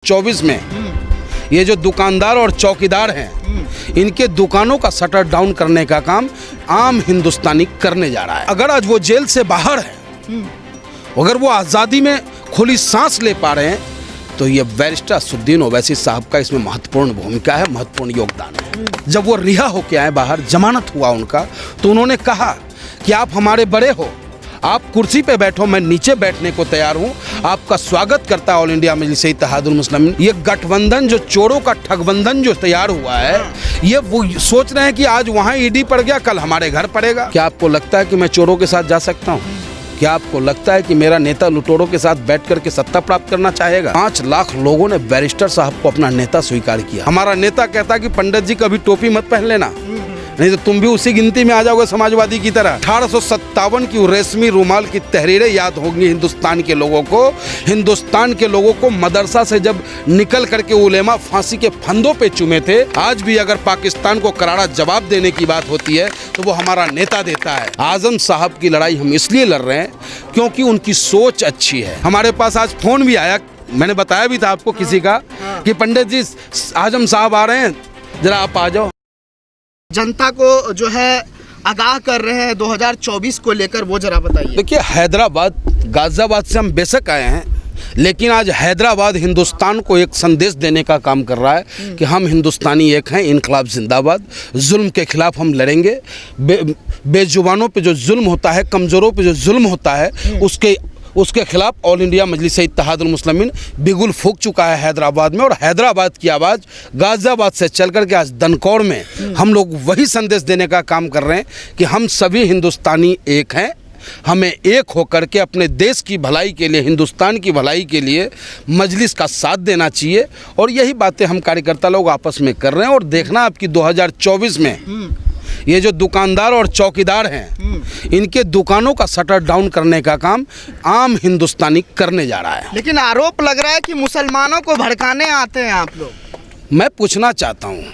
24 में ये जो दुकानदार और चौकीदार हैं इनके दुकानों का शटर डाउन करने का काम आम हिंदुस्तानी करने जा रहा है। अगर आज वो जेल से बाहर है, अगर वो आज़ादी में खुली सांस ले पा रहे हैं, तो ये बैरिस्टर असदुद्दीन ओवैसी साहब का इसमें महत्वपूर्ण भूमिका है, महत्वपूर्ण योगदान है। जब वो रिहा होके आए बाहर, जमानत हुआ उनका, तो उन्होंने कहा कि आप हमारे बड़े हो, आप कुर्सी पे बैठो, मैं नीचे बैठने को तैयार हूँ, आपका स्वागत करता है ऑल इंडिया मजलिस इत्तेहादुल मुस्लिमीन। ये गठबंधन जो चोरों का ठगबंधन जो तैयार हुआ है, ये वो सोच रहे हैं कि आज वहाँ ईडी पड़ गया, कल हमारे घर पड़ेगा। क्या आपको लगता है कि मैं चोरों के साथ जा सकता हूँ? क्या आपको लगता है कि मेरा नेता लुटेरों के साथ बैठ करके सत्ता प्राप्त करना चाहेगा? 5 लाख लोगों ने बैरिस्टर साहब को अपना नेता स्वीकार किया। हमारा नेता कहता है कि पंडित जी कभी टोपी मत पहन लेना, नहीं तो तुम भी उसी गिनती में आ जाओगे समाजवादी की तरह। 1857 की रेशमी रुमाल की तहरीरें याद होंगी हिंदुस्तान के लोगों को। हिंदुस्तान के लोगों को मदरसा से जब निकल करके उलेमा फांसी के फंदों पे चूमे थे। आज भी अगर पाकिस्तान को करारा जवाब देने की बात होती है तो वो हमारा नेता देता है। आजम साहब की लड़ाई हम इसलिए लड़ रहे हैं क्योंकि उनकी सोच अच्छी है। हमारे पास आज फोन भी आया, मैंने बताया भी था आपको किसी का, कि पंडित जी आजम साहब आ रहे हैं, जरा आप आ जाओ। जनता को जो है आगाह कर रहे हैं 2024 को लेकर, वो जरा बताइए। देखिए, हैदराबाद गाजियाबाद से हम बेशक आए हैं, लेकिन आज हैदराबाद हिंदुस्तान को एक संदेश देने का काम कर रहा है कि हम हिंदुस्तानी एक हैं, इनकलाब जिंदाबाद। जुल्म के खिलाफ हम लड़ेंगे। बेजुबानों पे जो जुल्म होता है, कमज़ोरों पे जो जुल्म होता है, उसके खिलाफ ऑल इंडिया मजलिस इत्तेहादुल मुस्लिमीन बिगुल फूंक चुका है हैदराबाद में। और हैदराबाद की आवाज़ गाजियाबाद से चल कर के आज दनकौर में हम लोग वही संदेश देने का काम कर रहे हैं कि हम सभी हिंदुस्तानी एक हैं। हमें एक होकर के अपने देश की भलाई के लिए, हिंदुस्तान की भलाई के लिए मजलिस का साथ देना चाहिए। और यही बातें हम कार्यकर्ता लोग आपस में कर रहे हैं। और देखना आपकी 2024 में ये जो दुकानदार और चौकीदार हैं इनके दुकानों का शटर डाउन करने का काम आम हिंदुस्तानी करने जा रहा है। लेकिन आरोप लग रहा है कि मुसलमानों को भड़काने आते हैं आप लोग। मैं पूछना चाहता हूँ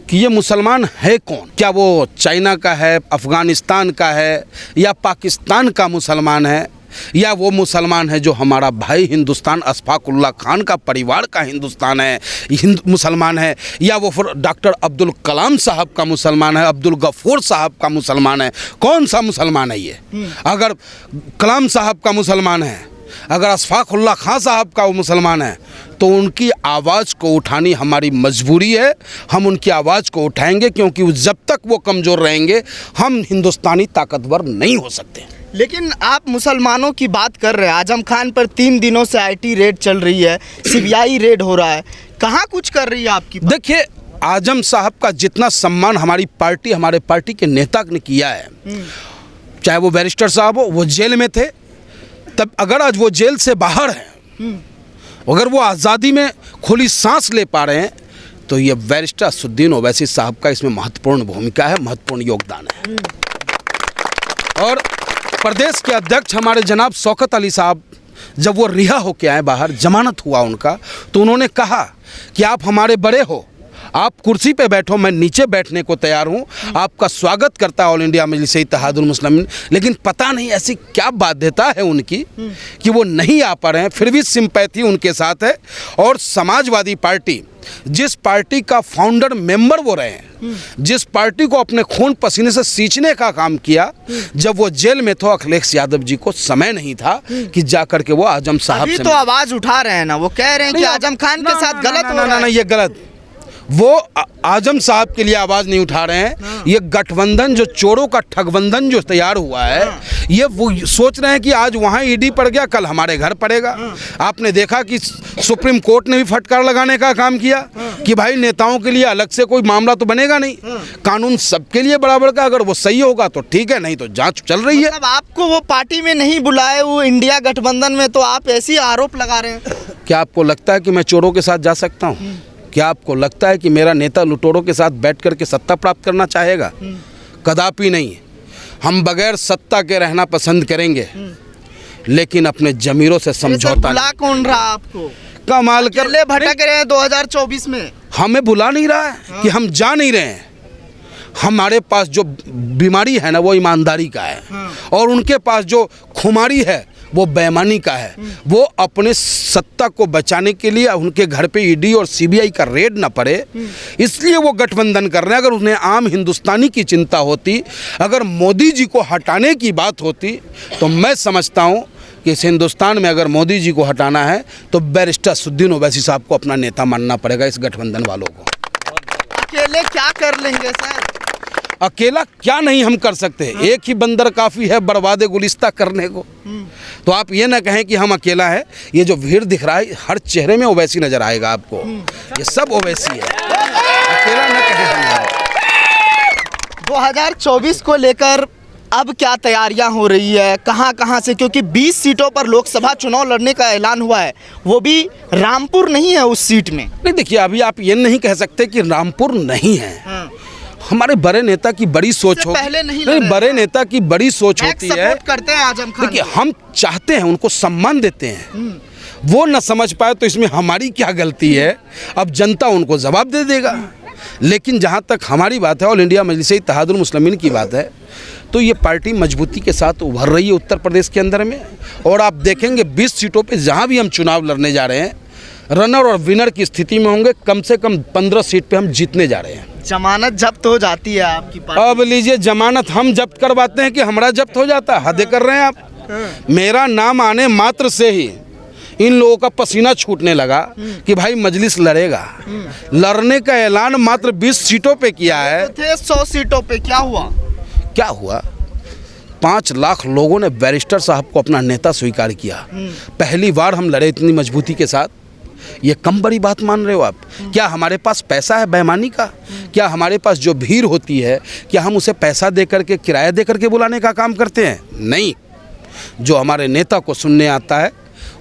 कि ये मुसलमान है कौन? क्या वो चाइना का है, अफ़गानिस्तान का है, या पाकिस्तान का मुसलमान है, या वो मुसलमान है जो हमारा भाई हिंदुस्तान अशफाक उल्लाह खान का परिवार का हिंदुस्तान है, मुसलमान है, या वो फिर डॉक्टर अब्दुल कलाम साहब का मुसलमान है, अब्दुल गफूर साहब का मुसलमान है? कौन सा मुसलमान है ये? अगर कलाम साहब का मुसलमान है, अगर अशफाक उल्लाह खान साहब का वो मुसलमान है, तो उनकी आवाज़ को उठानी हमारी मजबूरी है। हम उनकी आवाज़ को उठाएंगे, क्योंकि जब तक वो कमज़ोर रहेंगे हम हिंदुस्तानी ताकतवर नहीं हो सकते। लेकिन आप मुसलमानों की बात कर रहे हैं, आजम खान पर 3 दिनों से आईटी रेड चल रही है, सीबीआई रेड हो रहा है, कहाँ कुछ कर रही है आपकी? देखिए, आजम साहब का जितना सम्मान हमारी पार्टी, हमारे पार्टी के नेता ने किया है, चाहे वो बैरिस्टर साहब हो, वो जेल में थे तब, अगर आज वो जेल से बाहर हैं, अगर वो आज़ादी में खुली सांस ले पा रहे हैं, तो ये बैरिस्टर असदुद्दीन ओवैसी साहब का इसमें महत्वपूर्ण भूमिका है, महत्वपूर्ण योगदान है। और प्रदेश के अध्यक्ष हमारे जनाब शौकत अली साहब, जब वो रिहा होके आए बाहर, जमानत हुआ उनका, तो उन्होंने कहा कि आप हमारे बड़े हो, आप कुर्सी पे बैठो, मैं नीचे बैठने को तैयार हूँ, आपका स्वागत करता है ऑल इंडिया मजलिस इत्तेहादुल मुस्लिमीन। लेकिन पता नहीं ऐसी क्या बाध्यता है उनकी कि वो नहीं आ पा रहे हैं, फिर भी सिंपैथी उनके साथ है। और समाजवादी पार्टी, जिस पार्टी का फाउंडर मेंबर वो रहे हैं, जिस पार्टी को अपने खून पसीने से सींचने का काम किया, जब वो जेल में थे, अखिलेश यादव जी को समय नहीं था कि जाकर के वो आजम साहब से तो आवाज़ उठा रहे हैं ना, वो कह रहे हैं कि आजम खान के साथ गलत हो रहा है। ये गलत, वो आजम साहब के लिए आवाज़ नहीं उठा रहे हैं। ये गठबंधन जो चोरों का ठगबंधन जो तैयार हुआ है, ये वो सोच रहे हैं कि आज वहाँ ईडी पड़ गया, कल हमारे घर पड़ेगा। आपने देखा कि सुप्रीम कोर्ट ने भी फटकार लगाने का काम किया कि भाई नेताओं के लिए अलग से कोई मामला तो बनेगा नहीं, कानून सबके लिए बराबर का, अगर वो सही होगा तो ठीक है, नहीं तो जांच चल रही है। मतलब आपको वो पार्टी में नहीं बुलाए, वो इंडिया गठबंधन में, तो आप ऐसे आरोप लगा रहे हैं। क्या आपको लगता है कि मैं चोरों के साथ जा सकता हूँ? क्या आपको लगता है कि मेरा नेता लुटेरों के साथ बैठ करके सत्ता प्राप्त करना चाहेगा? कदापि नहीं। हम बगैर सत्ता के रहना पसंद करेंगे, लेकिन अपने जमीरों से समझौता। बुला कौन रहा आपको? कमाल कर ले भटक रहे हैं 2024 में। हमें बुला नहीं रहा है कि हम जा नहीं रहे हैं। हमारे पास जो बीमारी है ना, वो ईमानदारी का है, और उनके पास जो खुमारी है वो बेईमानी का है। वो अपने सत्ता को बचाने के लिए उनके घर पे ईडी और सीबीआई का रेड ना पड़े, इसलिए वो गठबंधन कर रहे हैं। अगर उन्हें आम हिंदुस्तानी की चिंता होती, अगर मोदी जी को हटाने की बात होती, तो मैं समझता हूँ कि इस हिंदुस्तान में अगर मोदी जी को हटाना है तो बैरिस्टर असदुद्दीन ओवैसी साहब को अपना नेता मानना पड़ेगा, इस गठबंधन वालों को। अकेले क्या कर लेंगे सर? अकेला क्या नहीं हम कर सकते, एक ही बंदर काफ़ी है बर्बाद गुलिस्ता करने को। तो आप ये ना कहें कि हम अकेला है। ये जो भीड़ दिख रहा है, हर चेहरे में ओवैसी नजर आएगा आपको, ये सब ओवैसी है, अकेला ना कहें हम। 2024 को लेकर अब क्या तैयारियां हो रही है, कहां से, क्योंकि 20 सीटों पर लोकसभा चुनाव लड़ने का ऐलान हुआ है, वो भी रामपुर नहीं है उस सीट में। नहीं देखिए, अभी आप ये नहीं कह सकते कि रामपुर नहीं है। हमारे बड़े नेता की बड़ी सोच होती है, नहीं बड़े नेता की बड़ी सोच होती है। करते हैं आजम खान, देखिए हम चाहते हैं, उनको सम्मान देते हैं, वो न समझ पाए तो इसमें हमारी क्या गलती है, अब जनता उनको जवाब दे देगा। लेकिन जहाँ तक हमारी बात है, ऑल इंडिया मजलिस-ए-इत्तेहादुल मुस्लिमीन की बात है, तो ये पार्टी मजबूती के साथ उभर रही है उत्तर प्रदेश के अंदर में। और आप देखेंगे 20 सीटों पे जहाँ भी हम चुनाव लड़ने जा रहे हैं, रनर और विनर की स्थिति में होंगे। कम से कम 15 सीट पे हम जीतने जा रहे हैं। जमानत जब्त हो जाती है आपकी पार्टी? अब लीजिए, जमानत हम जब्त करवाते हैं कि हमारा जब्त हो जाता है? हद कर रहे हैं आप। मेरा नाम आने मात्र से ही इन लोगों का पसीना छूटने लगा कि भाई मजलिस लड़ेगा। लड़ने का ऐलान मात्र 20 सीटों पे किया है। तो थे 100 सीटों पे, क्या हुआ? क्या हुआ? 5 लाख लोगों ने बैरिस्टर साहब को अपना नेता स्वीकार किया। पहली बार हम लड़े इतनी मजबूती के साथ। ये कम बड़ी बात मान रहे हो आप? क्या हमारे पास पैसा है बेईमानी का? क्या हमारे पास जो भीड़ होती है, क्या हम उसे पैसा दे करके, किराया दे करके बुलाने का काम करते हैं? नहीं। जो हमारे नेता को सुनने आता है,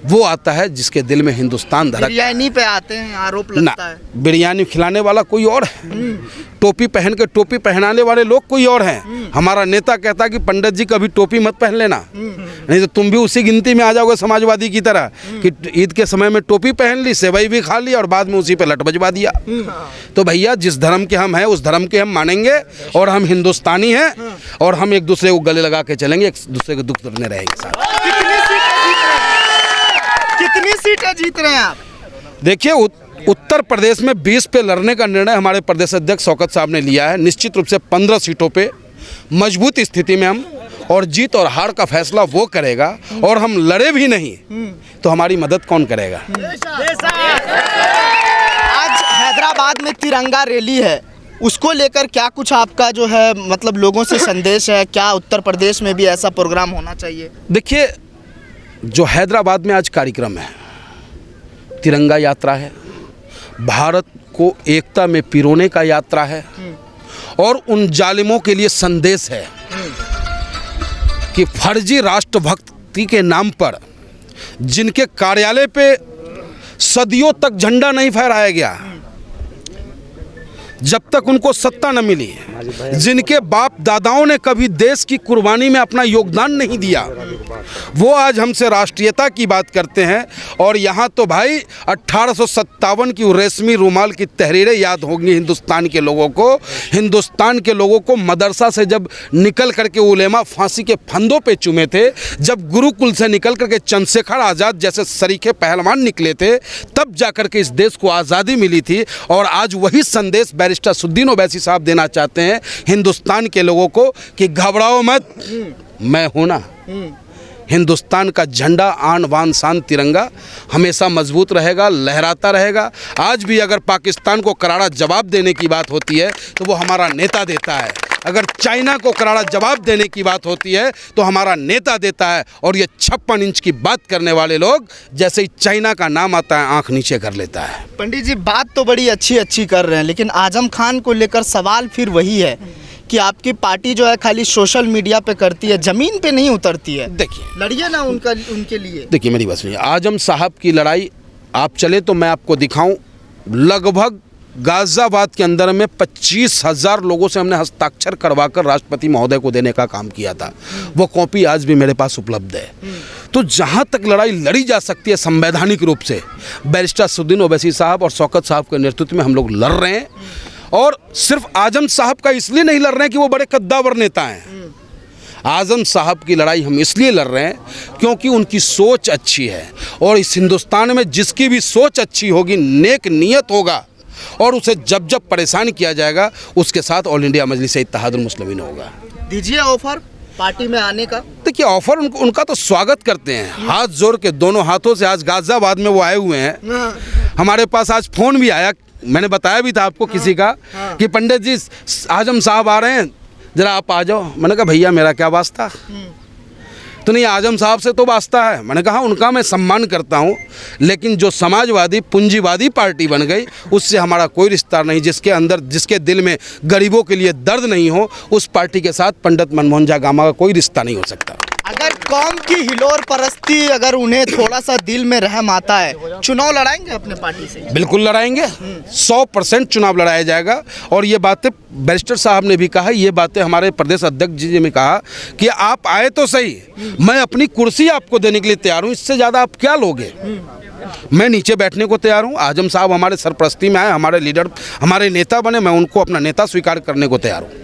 वो आता है जिसके दिल में हिंदुस्तान धड़क। बिरयानी पे आते हैं, आरोप लगता है। बिरयानी खिलाने वाला कोई और है, टोपी पहन के टोपी पहनाने वाले लोग कोई और हैं। हमारा नेता कहता है कि पंडित जी कभी टोपी मत पहन लेना, नहीं तो तुम भी उसी गिनती में आ जाओगे समाजवादी की तरह कि ईद के समय में टोपी पहन ली, सेवई भी खा ली और बाद में उसी पे लट बजवा दिया। तो भैया, जिस धर्म के हम हैं उस धर्म के हम मानेंगे, और हम हिंदुस्तानी हैं, और हम एक दूसरे को गले लगा के चलेंगे, एक दूसरे के दुख दर्द रहेंगे साथ। कितनी सीटें जीत रहे हैं आप? देखिए, उत्तर प्रदेश में 20 पे लड़ने का निर्णय हमारे प्रदेश अध्यक्ष शौकत साहब ने लिया है। निश्चित रूप से 15 सीटों पे मजबूत स्थिति में हम, और जीत और हार का फैसला वो करेगा। और हम लड़े भी नहीं तो हमारी मदद कौन करेगा? आज हैदराबाद में तिरंगा रैली है, उसको लेकर क्या कुछ आपका जो है मतलब लोगों से संदेश है? क्या उत्तर प्रदेश में भी ऐसा प्रोग्राम होना चाहिए? देखिए, जो हैदराबाद में आज कार्यक्रम है, तिरंगा यात्रा है, भारत को एकता में पिरोने का यात्रा है, और उन जालिमों के लिए संदेश है कि फर्जी राष्ट्रभक्ति के नाम पर जिनके कार्यालय पे सदियों तक झंडा नहीं फहराया गया, जब तक उनको सत्ता न मिली, जिनके बाप दादाओं ने कभी देश की कुर्बानी में अपना योगदान नहीं दिया, वो आज हमसे राष्ट्रीयता की बात करते हैं। और यहाँ तो भाई 1857 की रेशमी रुमाल की तहरीरें याद होंगी हिंदुस्तान के लोगों को। हिंदुस्तान के लोगों को मदरसा से जब निकल करके उलेमा फांसी के फंदों पे चूमे थे, जब गुरुकुल से निकल करके चंद्रशेखर आज़ाद जैसे सरीखे पहलवान निकले थे, तब जा करके इस देश को आज़ादी मिली थी। और आज वही संदेश बैरिस्टर असदुद्दीन ओवैसी साहब देना चाहते हैं हिंदुस्तान के लोगों को कि घबराओ मत, मैं हूं ना। हिंदुस्तान का झंडा, आन बान शान तिरंगा हमेशा मजबूत रहेगा, लहराता रहेगा। आज भी अगर पाकिस्तान को करारा जवाब देने की बात होती है तो वो हमारा नेता देता है। अगर चाइना को करारा जवाब देने की बात होती है तो हमारा नेता देता है। और ये 56 इंच की बात करने वाले लोग जैसे ही चाइना का नाम आता है आंख नीचे कर लेता है। पंडित जी, बात तो बड़ी अच्छी कर रहे हैं, लेकिन आजम खान को लेकर सवाल फिर वही है कि आपकी पार्टी जो है खाली सोशल मीडिया पे करती है, जमीन पे नहीं उतरती है। देखिए, लड़िए ना उनके लिए। देखिए मेरी बात सुनिए, आजम साहब की लड़ाई आप चले तो मैं आपको दिखाऊं। लगभग गाजियाबाद के अंदर में 25,000 लोगों से हमने हस्ताक्षर करवाकर राष्ट्रपति महोदय को देने का काम किया था। वो कॉपी आज भी मेरे पास उपलब्ध है। तो जहाँ तक लड़ाई लड़ी जा सकती है संवैधानिक रूप से, बैरिस्टर असदुद्दीन ओवैसी साहब और शौकत साहब के नेतृत्व में हम लोग लड़ रहे हैं। और सिर्फ आजम साहब का इसलिए नहीं लड़ रहे हैं कि वो बड़े कद्दावर नेता हैं। आज़म साहब की लड़ाई हम इसलिए लड़ रहे हैं क्योंकि उनकी सोच अच्छी है, और इस हिंदुस्तान में जिसकी भी सोच अच्छी होगी, नेक नीयत होगा, और उसे जब जब परेशान किया जाएगा उसके साथ ऑल इंडिया मजलिस इत्तेहादुल मुस्लिमीन होगा। दीजिए ऑफर पार्टी में आने का। देखिए, ऑफर उनका तो स्वागत करते हैं, हाथ जोड़ के, दोनों हाथों से। आज गाजियाबाद में वो आए हुए हैं, हमारे पास आज फ़ोन भी आया, मैंने बताया भी था आपको किसी का कि पंडित जी आज़म साहब आ रहे हैं, ज़रा आप आ जाओ। मैंने कहा भैया मेरा क्या वास्ता, तो नहीं आज़म साहब से तो वास्ता है। मैंने कहा उनका मैं सम्मान करता हूँ, लेकिन जो समाजवादी पूंजीवादी पार्टी बन गई उससे हमारा कोई रिश्ता नहीं। जिसके अंदर, जिसके दिल में गरीबों के लिए दर्द नहीं हो, उस पार्टी के साथ पंडित मनमोहन झा गामा का कोई रिश्ता नहीं हो सकता। अगर कौम की हिलोर परस्ती, अगर उन्हें थोड़ा सा दिल में रहम आता है, चुनाव लड़ाएंगे अपने पार्टी से? बिल्कुल लड़ाएंगे, 100% चुनाव लड़ाया जाएगा। और ये बातें बैरिस्टर साहब ने भी कहा, ये बातें हमारे प्रदेश अध्यक्ष जी ने कहा कि आप आए तो सही, मैं अपनी कुर्सी आपको देने के लिए तैयार हूँ, इससे ज़्यादा आप क्या लोगे। मैं नीचे बैठने को तैयार हूँ। आज़म साहब हमारे सरपरस्ती में आए, हमारे लीडर, हमारे नेता बने, मैं उनको अपना नेता स्वीकार करने को तैयार हूँ।